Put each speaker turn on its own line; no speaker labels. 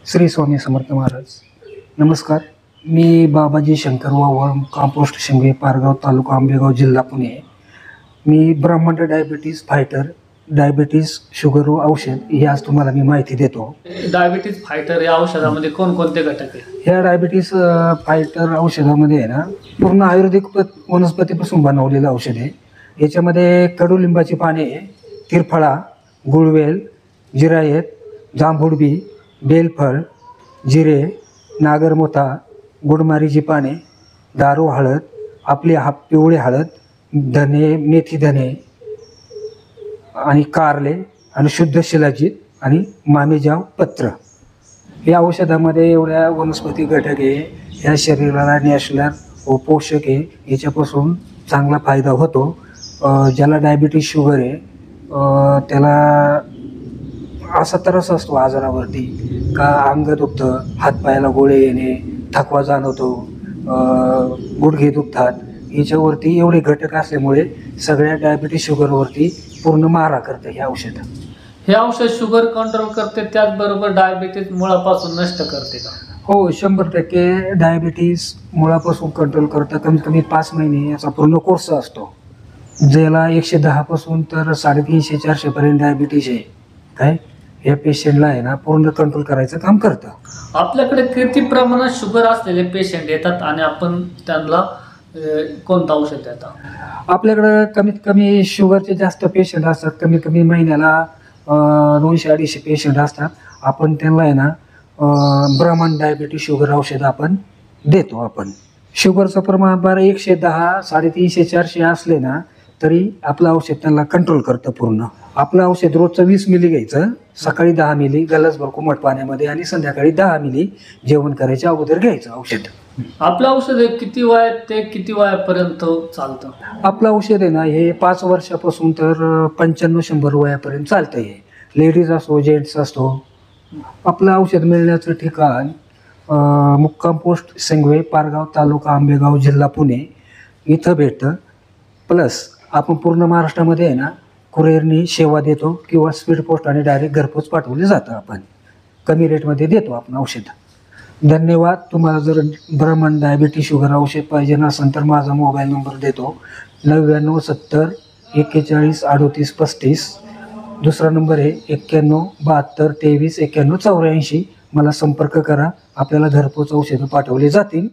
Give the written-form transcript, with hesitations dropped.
श्री स्वामी समर्थ महाराज. नमस्कार. मी बाबाजी शंकर वावळ, कंपोस्ट शिंगे, पारगाव तालुका, आंबेगाव, जिल्हा पुणे. मी ब्रह्मांड डायबिटीज फायटर, डायबिटीज शुगर औषध ही आज तुम्हाला मी माहिती देतो.
डायबिटीज फायटर या औषधामध्ये कोणकोणते घटक आहे?
ह्या डायबिटीज फायटर औषधामध्ये आहे ना, पूर्ण आयुर्वेदिक वनस्पतीपासून बनवलेलं औषध आहे. याच्यामध्ये कडुलिंबाची पाने, तिरफळा, गुळवेल, जिरायत, जांभूळबी, बेलफळ, जिरे, नागरमोथा, गुडमारीची पाने, दारू हळद, आपली पिवळे हळद, धने, मेथी धने आणि कारले आणि शुद्ध शिलाजीत आणि मामेजाव पत्र. या औषधामध्ये एवढ्या वनस्पती घटक आहे. या शरीराला नॅशनल व पोषक आहे. याच्यापासून चांगला फायदा होतो. ज्याला डायबिटीज शुगर आहे त्याला असा त्रास असतो आजारावरती का अंग दुखतं, हातपायाला गोळे येणे, थकवा जाणवतो, गुडघे दुखतात. याच्यावरती एवढे घटक असल्यामुळे सगळ्या डायबिटीज शुगरवरती पूर्ण मारा करतं हे औषध.
हे औषध शुगर कंट्रोल करते, त्याचबरोबर डायबिटीज मुळापासून नष्ट करते का?
हो, 100% डायबिटीज मुळापासून कंट्रोल करतं. कमीत कमी 5 महिने याचा पूर्ण कोर्स असतो. ज्याला 110 पासून तर 350-400 पर्यंत डायबिटीज आहे काय, या पेशंटला आहे ना पूर्ण कंट्रोल करायचं काम करतं.
आपल्याकडे किती प्रमाणात शुगर असलेले पेशंट येतात आणि आपण त्यांना कोणतं औषध देतात?
आपल्याकडं कमीत कमी शुगरचे जास्त पेशंट असतात. कमीत कमी महिन्याला 200-250 पेशंट असतात. आपण त्यांना आहे ना ब्रह्मांड डायबिटीज शुगर औषध आपण देतो. आपण शुगरचं प्रमाण बरं 110, 350-400 असले ना तरी आपलं औषध त्यांना कंट्रोल करतं पूर्ण. आपलं औषध रोजचं 20 मिली घ्यायचं, सकाळी 10 मिली गलासभर कोमट पाण्यामध्ये आणि संध्याकाळी 10 मिली जेवण करायच्या अगोदर घ्यायचं औषध.
आपलं औषध किती वयात ते किती वयापर्यंत चालतं?
आपलं औषध आहे ना हे 5 वर्षापासून तर 95-100 वयापर्यंत चालतं. हे लेडीज असो, जेंट्स असतो. आपलं औषध मिळण्याचं ठिकाण मुक्काम पोस्ट शिंगे, पारगाव तालुका, आंबेगाव, जिल्हा पुणे इथं भेटतं. प्लस आपण पूर्ण महाराष्ट्रामध्ये आहे ना कुरिअरनी सेवा देतो किंवा स्पीड पोस्टाने डायरेक्ट घरपोच पाठवले जातं. आपण कमी रेटमध्ये देतो आपण औषध. धन्यवाद. तुम्हाला जर ब्रह्मांड डायबिटीज शुगर औषध पाहिजे नसेल तर माझा मोबाईल नंबर देतो 9970 41 38 35. दुसरा नंबर आहे 91 72 23 91 84. मला संपर्क करा. आपल्याला घरपोच औषधं पाठवले जातील.